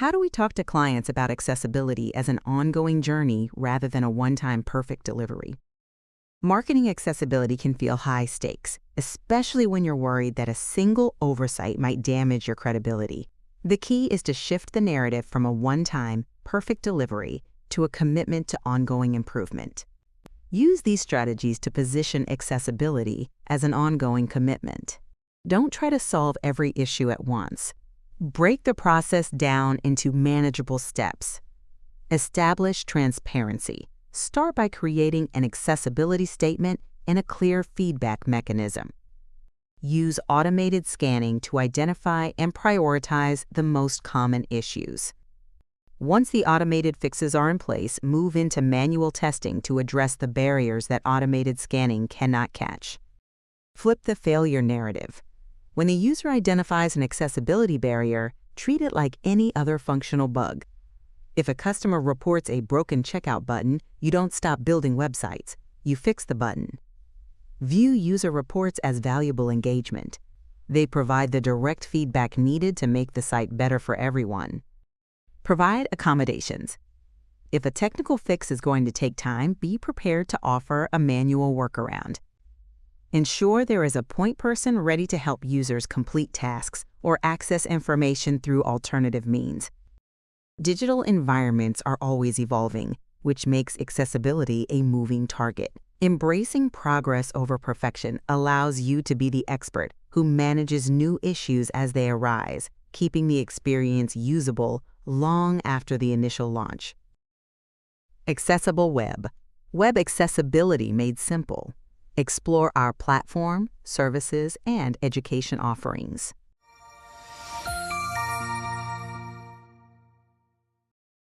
How do we talk to clients about accessibility as an ongoing journey rather than a one-time perfect delivery? Marketing accessibility can feel high stakes, especially when you're worried that a single oversight might damage your credibility. The key is to shift the narrative from a one-time, perfect delivery to a commitment to ongoing improvement. Use these strategies to position accessibility as an ongoing commitment. Don't try to solve every issue at once. Break the process down into manageable steps. Establish transparency. Start by creating an accessibility statement and a clear feedback mechanism. Use automated scanning to identify and prioritize the most common issues. Once the automated fixes are in place, move into manual testing to address the barriers that automated scanning cannot catch. Flip the failure narrative. When the user identifies an accessibility barrier, treat it like any other functional bug. If a customer reports a broken checkout button, you don't stop building websites, you fix the button. View user reports as valuable engagement. They provide the direct feedback needed to make the site better for everyone. Provide accommodations. If a technical fix is going to take time, be prepared to offer a manual workaround. Ensure there is a point person ready to help users complete tasks or access information through alternative means. Digital environments are always evolving, which makes accessibility a moving target. Embracing progress over perfection allows you to be the expert who manages new issues as they arise, keeping the experience usable long after the initial launch. Accessible web. Web accessibility made simple. Explore our platform, services, and education offerings.